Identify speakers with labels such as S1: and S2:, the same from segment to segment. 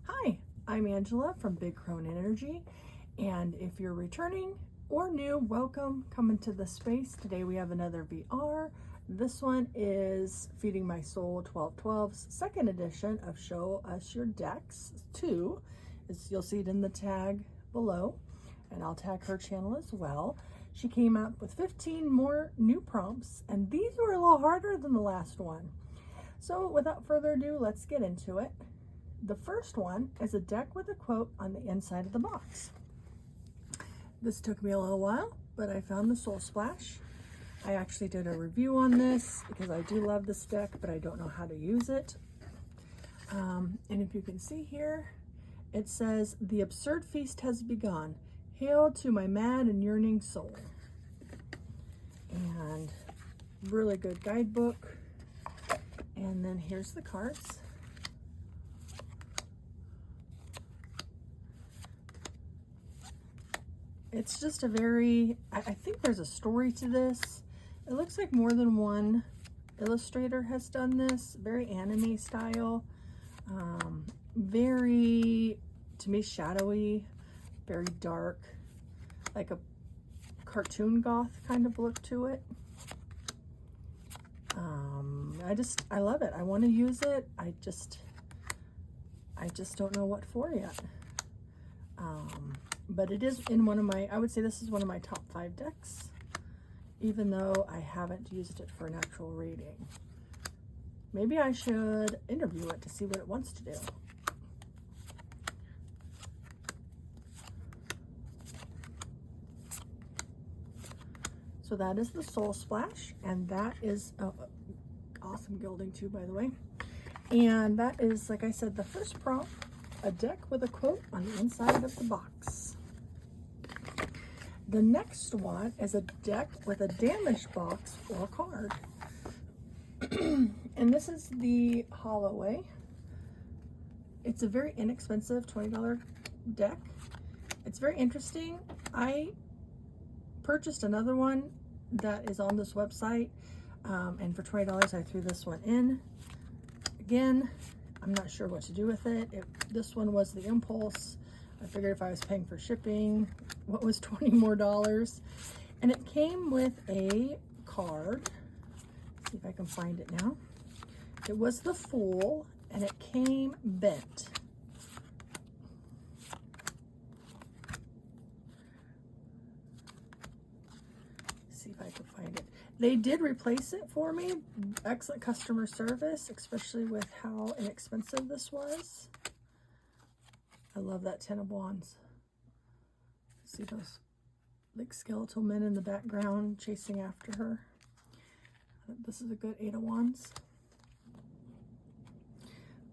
S1: Hi, I'm Angela from Big Crone Energy, and if you're returning or new, welcome. Come into the space. Today we have another VR. This one is Feeding My Soul 1212's second edition of Show Us Your Decks 2. You'll see it in the tag below, and I'll tag her channel as well. She came up with 15 more new prompts, and these were a little harder than the last one. So without further ado, let's get into it. The first one is a deck with a quote on the inside of the box. This took me a little while, but I found the Soul Splash. I actually did a review on this because I do love this deck, but I don't know how to use it. And if you can see here, it says, "The absurd feast has begun. Hail to my mad and yearning soul." And really good guidebook. And then here's the cards. It's just a very, I think there's a story to this. It looks like more than one illustrator has done this. Very anime style. Very, to me, shadowy, very dark, like a cartoon goth kind of look to it. I love it. I want to use it. I just don't know what for yet. But it is in one of my, I would say this is one of my top 5 decks, even though I haven't used it for an actual reading. Maybe I should interview it to see what it wants to do. So that is the Soul Splash, and that is awesome gilding too, by the way. And that is, like I said, the first prompt, a deck with a quote on the inside of the box. The next one is a deck with a damaged box or card. And this is the Holloway. It's a very inexpensive $20 deck. It's very interesting. I purchased another one that is on this website, and for $20 I threw this one in. Again, I'm not sure what to do with it. This one was the impulse. I figured if I was paying for shipping, what was $20 more? And it came with a card. Let's see if I can find it now. It was the Fool, and it came bent. See if I can find it. They did replace it for me. Excellent customer service, especially with how inexpensive this was. I love that 10 of Wands. See those like skeletal men in the background chasing after her. This is a good 8 of Wands.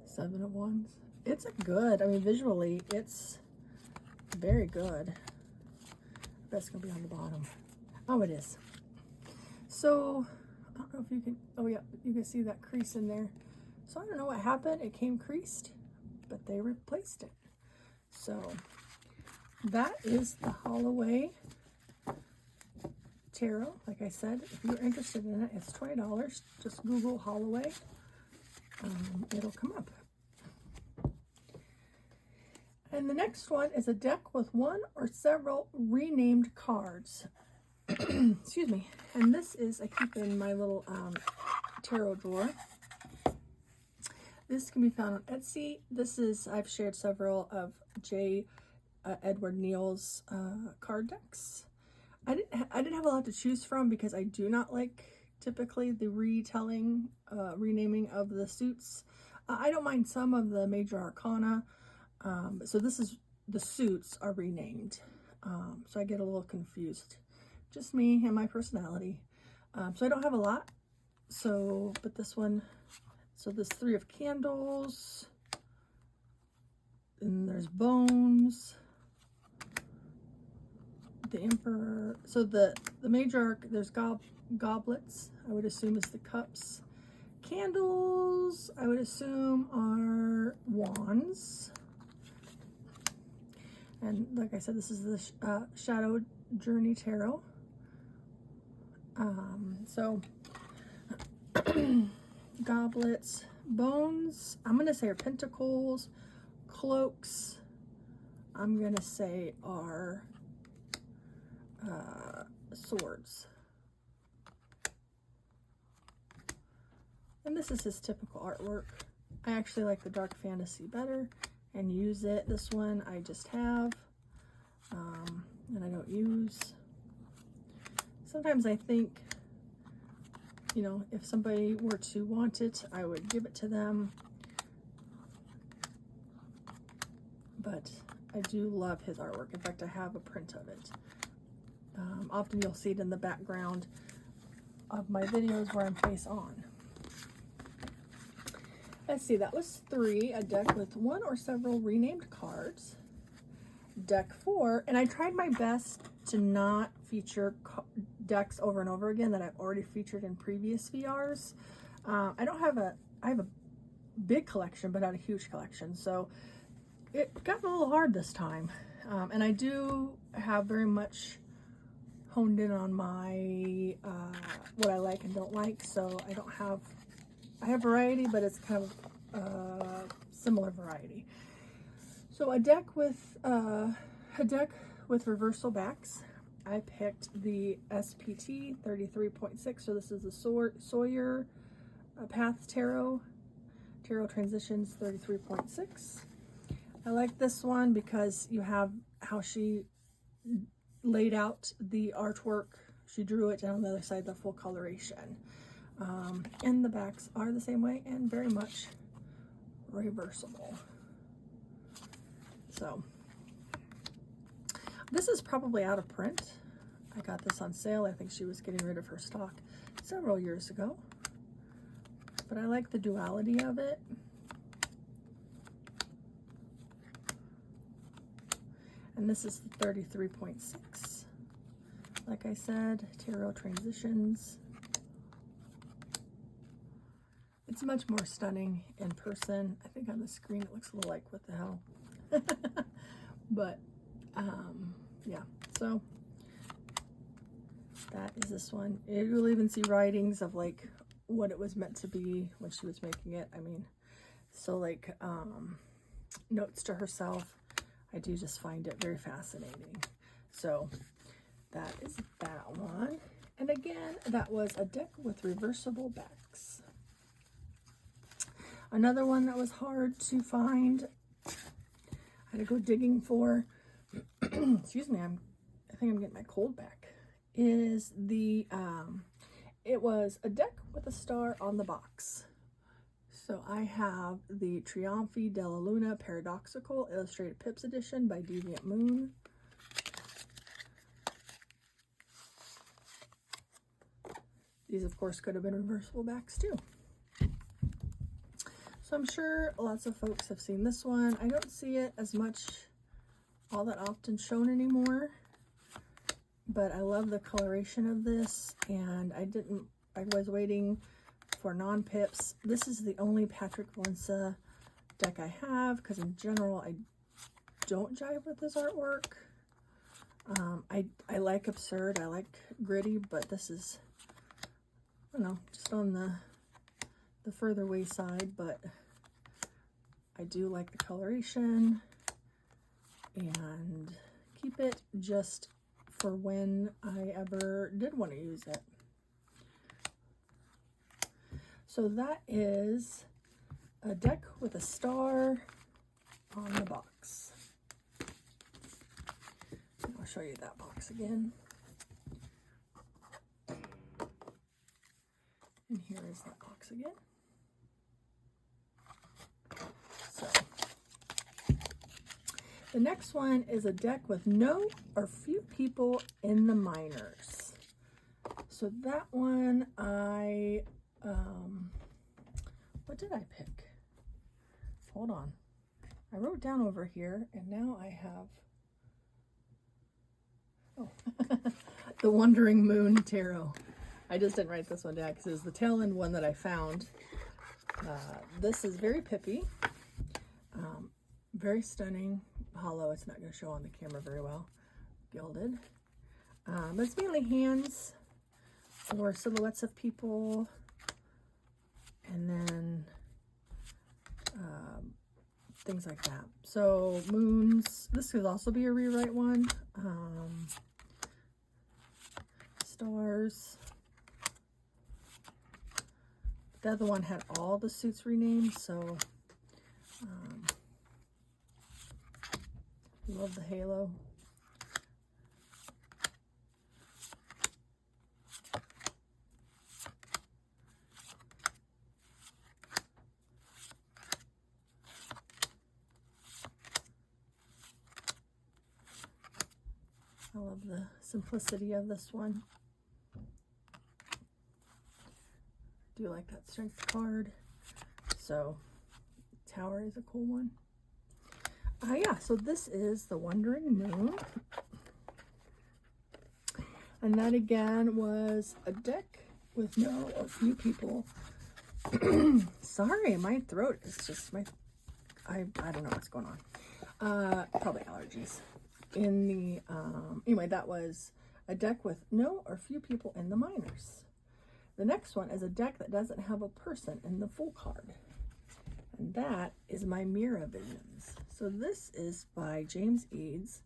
S1: 7 of Wands. It's a good, I mean, visually, it's very good. That's gonna be on the bottom. Oh, it is. So, I don't know if you can, oh yeah, you can see that crease in there. So I don't know what happened. It came creased, but they replaced it. So that is the Holloway Tarot. Like I said, if you're interested in it, it's $20. Just Google Holloway. It'll come up. And the next one is a deck with one or several renamed cards. Excuse me. And this is, I keep in my little tarot drawer. This can be found on Etsy. This is, I've shared several of Edward Neal's card decks. I didn't have a lot to choose from because I do not like typically the retelling, renaming of the suits. I don't mind some of the major arcana. So this is, the suits are renamed. So I get a little confused. Just me and my personality. So I don't have a lot. So, but this one, so there's 3 of Candles. And there's Bones. The Emperor. So the major arc, there's Goblets, I would assume is the Cups. Candles, I would assume are Wands. And like I said, this is the Shadow Journey Tarot. So Goblets, Bones, I'm going to say are Pentacles, cloaks, I'm going to say, are swords. And this is his typical artwork. I actually like the dark fantasy better and use it. This one I just have, and I don't use. Sometimes I think, you know, if somebody were to want it, I would give it to them. But I do love his artwork. In fact, I have a print of it. Often you'll see it in the background of my videos where I'm face on. Let's see, that was 3, a deck with 1 or several renamed cards. Deck 4, and I tried my best to not feature decks over and over again that I've already featured in previous VRs. I have a big collection, but not a huge collection, so it got a little hard this time. And I do have very much honed in on my what I like and don't like, so I have variety, but it's kind of similar variety. So a deck with reversal backs. I picked the SPT 33.6. So this is the Sawyer Path Tarot Transitions 33.6. I like this one because you have how she laid out the artwork. She drew it down on the other side, the full coloration. And the backs are the same way and very much reversible. So this is probably out of print. I got this on sale. I think she was getting rid of her stock several years ago. But I like the duality of it. And this is the 33.6. Like I said, Tarot Transitions. It's much more stunning in person. I think on the screen it looks a little like, what the hell? But, yeah. So, that is this one. You'll even see writings of, like, what it was meant to be when she was making it. I mean, so, like, notes to herself. I do just find it very fascinating. So, that is that one. And again, that was a deck with reversible backs. Another one that was hard to find, I had to go digging for, excuse me, I think I'm getting my cold back, is the, it was a deck with a star on the box. So I have the Trionfi della Luna Paradoxical Illustrated Pips Edition by Deviant Moon. These, of course, could have been reversible backs too. So I'm sure lots of folks have seen this one. I don't see it as much, all that often shown anymore, but I love the coloration of this, and I was waiting for non-pips. This is the only Patrick Valencia deck I have, because in general I don't jive with his artwork. I like absurd, I like gritty, but this is, I don't know, just on the further away side, but I do like the coloration, and keep it just for when I ever did want to use it. So that is a deck with a star on the box. I'll show you that box again. And here is that box again. So the next one is a deck with no or few people in the minors. So that one what did I pick? Hold on. I wrote down over here, and now I have, the Wandering Moon Tarot. I just didn't write this one down because it was the tail end one that I found. This is very pippy, very stunning. Hollow, it's not going to show on the camera very well. Gilded. But it's mainly hands or silhouettes of people, and then things like that. So moons, this could also be a rewrite one. Stars. The other one had all the suits renamed, so love the halo. I love the simplicity of this one. I do like that strength card. So Tower is a cool one. Yeah, so this is the Wandering Moon. And that again was a deck with a few people. Sorry, my throat is just I don't know what's going on. Probably allergies. In the anyway, that was a deck with no or few people in the minors. The next one is a deck that doesn't have a person in the full card, and that is my Mirror Visions. So this is by James Eads,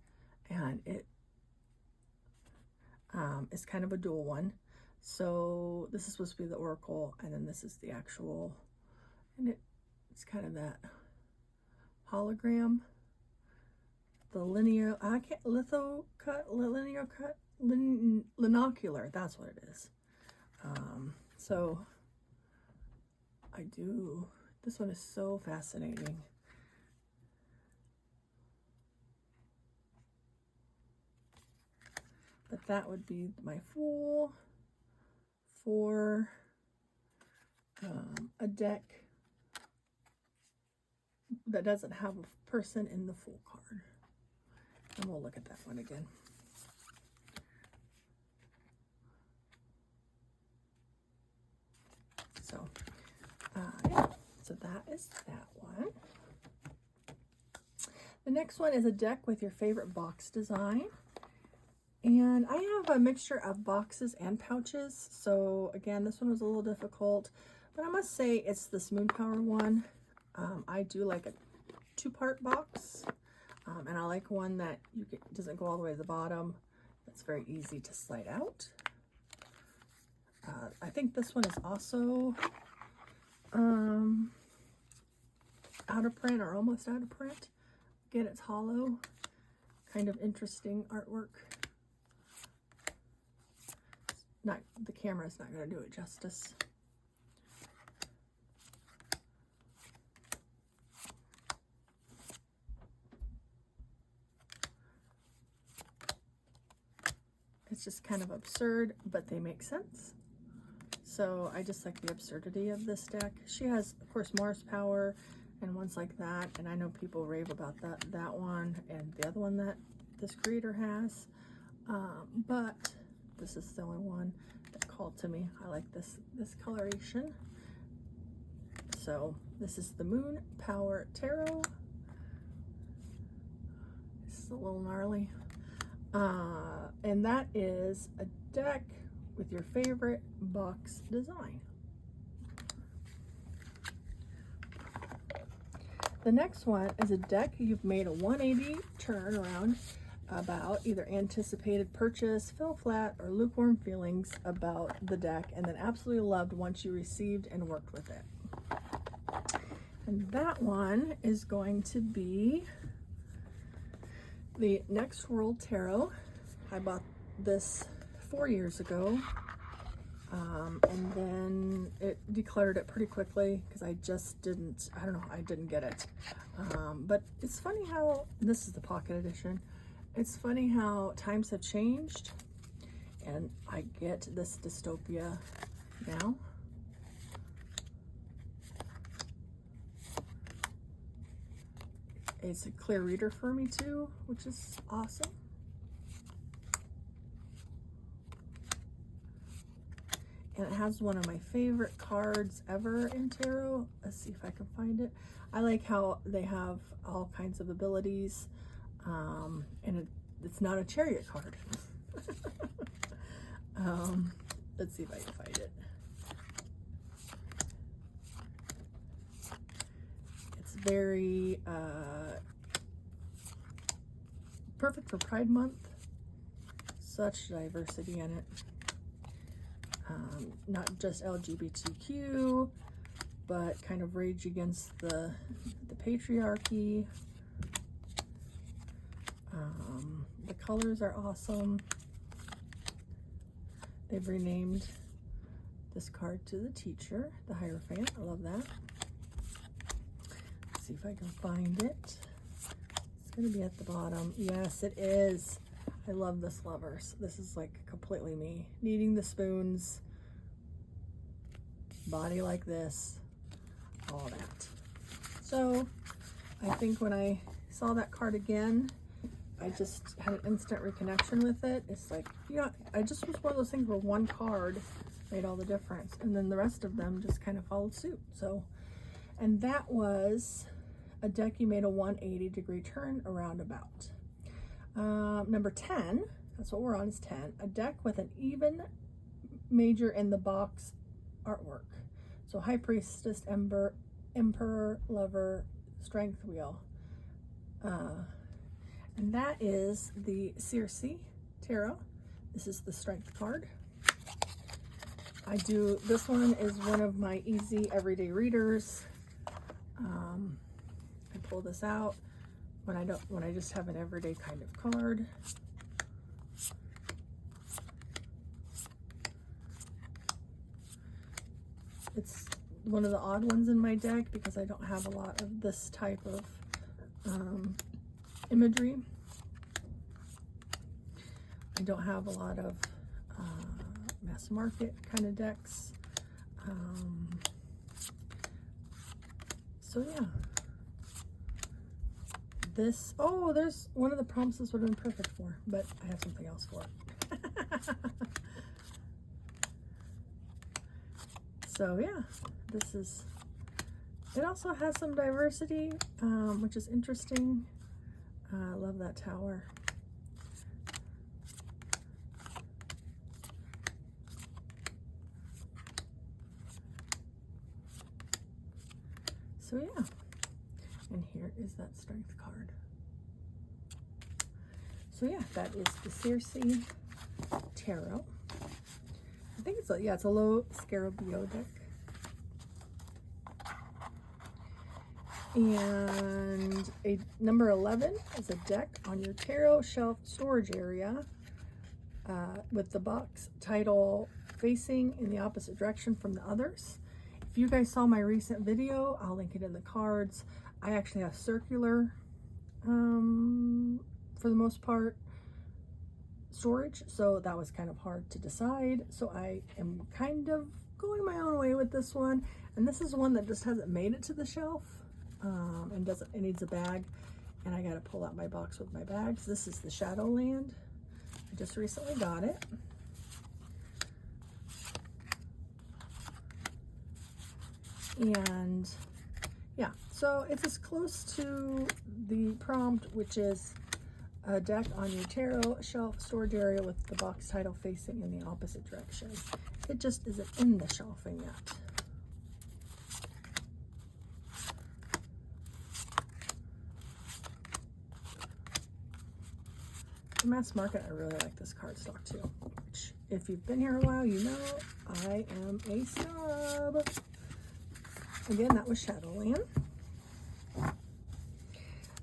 S1: and it is kind of a dual one. So this is supposed to be the Oracle, and then this is the actual, and it's kind of that hologram. The linear, I can't, linocular, that's what it is. So this one is so fascinating. But that would be my Fool for a deck that doesn't have a person in the full card. And we'll look at that one again. So, yeah, so that is that one. The next one is a deck with your favorite box design. And I have a mixture of boxes and pouches. So again, this one was a little difficult, but I must say it's this Moon Power one. I do like a 2-part box. And I like one that doesn't go all the way to the bottom. That's very easy to slide out. I think this one is also out of print or almost out of print. Again, it's hollow. Kind of interesting artwork. The camera's not going to do it justice. It's just kind of absurd, but they make sense. So I just like the absurdity of this deck. She has, of course, Mars Power and ones like that. And I know people rave about that one and the other one that this creator has. But this is the only one that called to me. I like this coloration. So this is the Moon Power Tarot. This is a little gnarly. And that is a deck with your favorite box design. The next one is a deck you've made a 180 turn around about either anticipated purchase, fell flat, or lukewarm feelings about the deck, and then absolutely loved once you received and worked with it. And that one is going to be the Next World Tarot. I bought this 4 years ago, and then it decluttered it pretty quickly because I just didn't, I didn't get it. But it's funny how, this is the pocket edition, it's funny how times have changed, and I get this dystopia now. It's a clear reader for me too, which is awesome. And it has one of my favorite cards ever in tarot. Let's see if I can find it. I like how they have all kinds of abilities, and it's not a chariot card. Let's see if I can find it. It's very perfect for Pride Month. Such diversity in it. Not just LGBTQ, but kind of rage against the patriarchy. The colors are awesome. They've renamed this card to the teacher, the Hierophant. I love that. Let's see if I can find it. It's going to be at the bottom. Yes, it is. I love this, lovers. This is like completely me. Needing the spoons, body like this, all that. So I think when I saw that card again, I just had an instant reconnection with it. It's like, yeah, I just was one of those things where one card made all the difference, and then the rest of them just kind of followed suit. So, and that was a deck you made a 180-degree turn around about. Number 10, that's what we're on, is 10. A deck with an even major in the box artwork. So High Priestess, Emperor, Lover, Strength Wheel. And that is the Circe Tarot. This is the Strength card. This one is one of my easy everyday readers. I pull this out when I just have an everyday kind of card. It's one of the odd ones in my deck because I don't have a lot of this type of imagery. I don't have a lot of mass market kind of decks. So yeah. There's one of the prompts this would have been perfect for, but I have something else for it. So yeah, it also has some diversity, which is interesting. I love that tower. So yeah, and here is that Strength card. So yeah, that is the Circe Tarot. I think it's a low Scarabeo deck. And number 11 is a deck on your tarot shelf storage area with the box title facing in the opposite direction from the others. If you guys saw my recent video, I'll link it in the cards. I actually have circular, for the most part, storage, so that was kind of hard to decide. So I am kind of going my own way with this one, and this is one that just hasn't made it to the shelf. It needs a bag, and I got to pull out my box with my bags. This is the Shadowland. I just recently got it. And yeah, so it's as close to the prompt, which is a deck on your tarot shelf storage area with the box title facing in the opposite direction. It just isn't in the shelving yet. The mass market, I really like this cardstock too, which if you've been here a while, you know I am a snob. Again, that was Shadowland.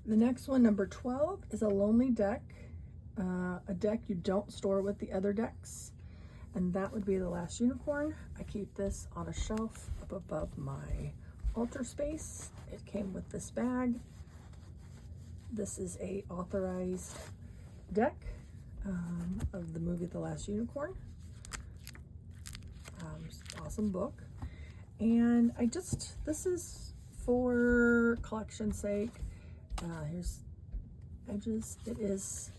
S1: The next one, number 12, is a lonely deck, a deck you don't store with the other decks, and that would be the Last Unicorn. I keep this on a shelf up above my altar space. It came with this bag. This is a authorized deck of the movie The Last Unicorn. Awesome book. And this is for collection's sake. Here's edges. It is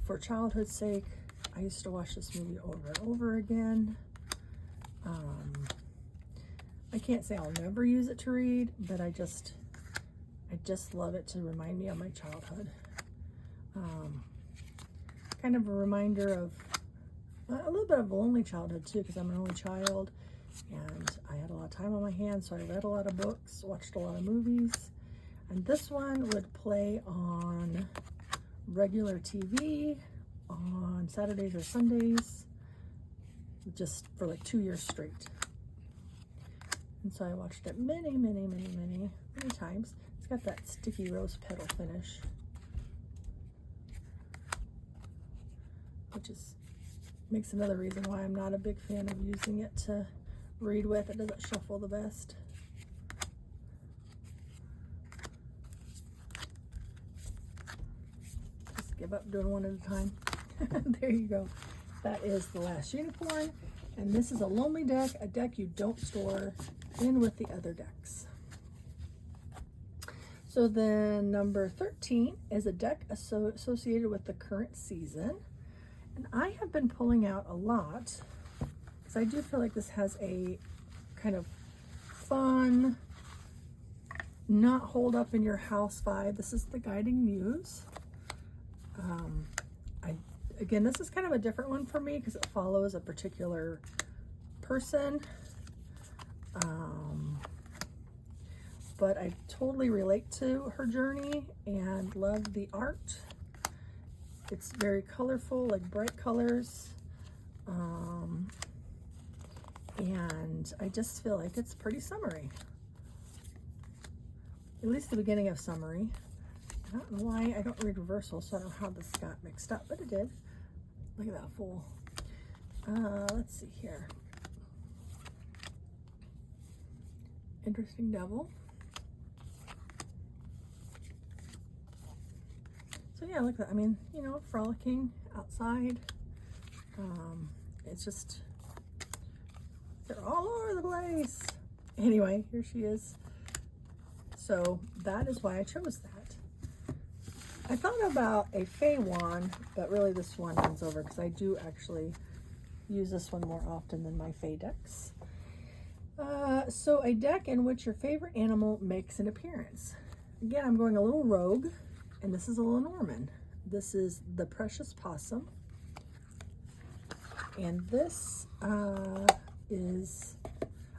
S1: for childhood's sake. I used to watch this movie over and over again. I can't say I'll never use it to read, but I just love it to remind me of my childhood. Kind of a reminder of a little bit of a lonely childhood too, because I'm an only child and I had a lot of time on my hands, so I read a lot of books, watched a lot of movies. And this one would play on regular TV on Saturdays or Sundays, just for like 2 years straight. And so I watched it many times. It's got that sticky rose petal finish, which makes another reason why I'm not a big fan of using it to read with. It doesn't shuffle the best. Just give up doing one at a time. There you go. That is the last unicorn. And this is a lonely deck, a deck you don't store in with the other decks. So then number 13 is a deck associated with the current season. And I have been pulling out a lot because I do feel like this has a kind of fun, not hold up in your house vibe. This is the Guiding Muse. Again, this is kind of a different one for me because it follows a particular person. But I totally relate to her journey and love the art. It's very colorful, like bright colors. And I just feel like it's pretty summery. At least the beginning of summery. I don't know why I don't read reversal, so I don't know how this got mixed up, but it did. Look at that fool. Let's see here. Interesting Devil. So yeah, look at that. I mean, you know, frolicking outside. It's just, they're all over the place. Anyway, here she is. So that is why I chose that. I thought about a Fey wand, but really this one wins over because I do actually use this one more often than my Fey decks. So a deck in which your favorite animal makes an appearance. Again, I'm going a little rogue, and this is a Lenormand. This is the Precious Possum. And this is,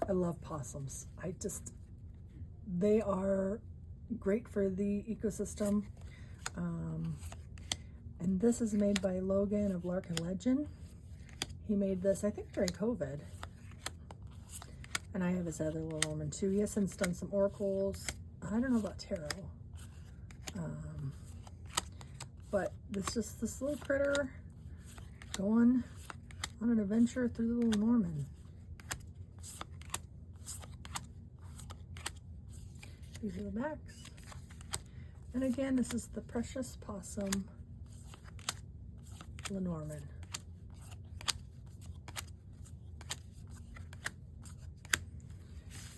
S1: I love possums. They are great for the ecosystem. And this is made by Logan of Lark and Legend. He made this, I think, during COVID. And I have his other Lenormand too. He has since done some oracles. I don't know about tarot. But it's just this little critter going on an adventure through the Lenormand. These are the backs. And again, this is the Precious Possum Lenormand.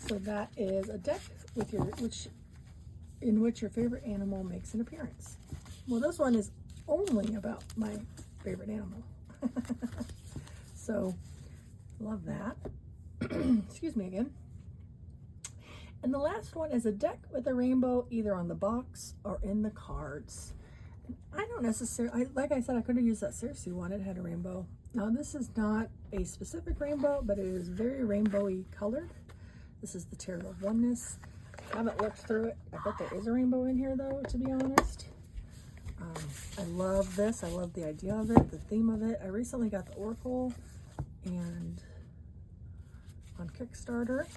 S1: So that is a deck with in which your favorite animal makes an appearance. Well, this one is only about my favorite animal. So, love that. Excuse me again. And the last one is a deck with a rainbow either on the box or in the cards. And I don't necessarily, like I said, I could have used that Circe one. It had a rainbow. Now, this is not a specific rainbow, but it is very rainbowy colored. This is the Tarot of Oneness. I haven't looked through it. I bet there is a rainbow in here, though, to be honest. I love this. I love the idea of it, the theme of it. I recently got the Oracle and on Kickstarter.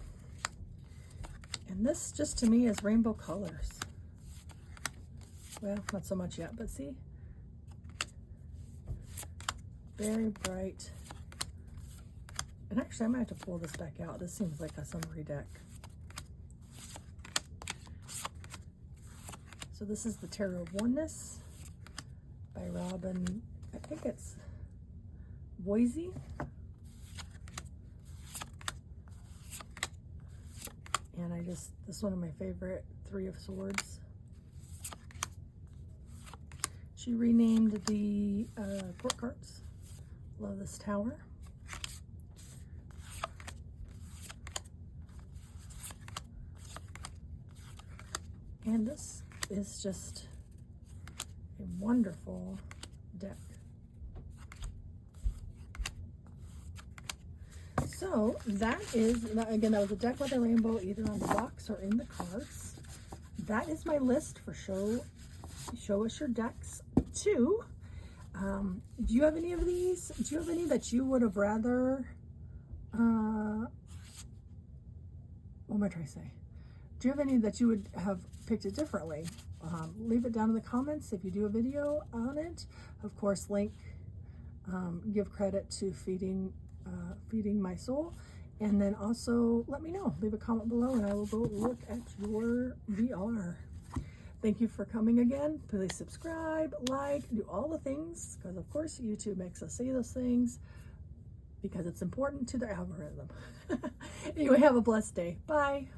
S1: And this just to me is rainbow colors. Well, not so much yet, but see? Very bright. And actually, I might have to pull this back out. This seems like a summery deck. So this is the Tarot of Oneness by Robin, I think it's Boise. And this is one of my favorite Three of Swords. She renamed the court cards. Love this tower. And this is just a wonderful deck. So that is, again, that was a deck with a rainbow either on the box or in the cards. that is my list for Show Us Your Decks 2. Do you have any of these? Do you have any that you would have rather, what am I trying to say? Do you have any that you would have picked it differently? Leave it down in the comments if you do a video on it. Of course, give credit to feeding my soul. And then also let me know. Leave a comment below and I will go look at your VR. Thank you for coming again. Please subscribe, like, do all the things, because of course YouTube makes us say those things because it's important to their algorithm. Anyway, have a blessed day. Bye.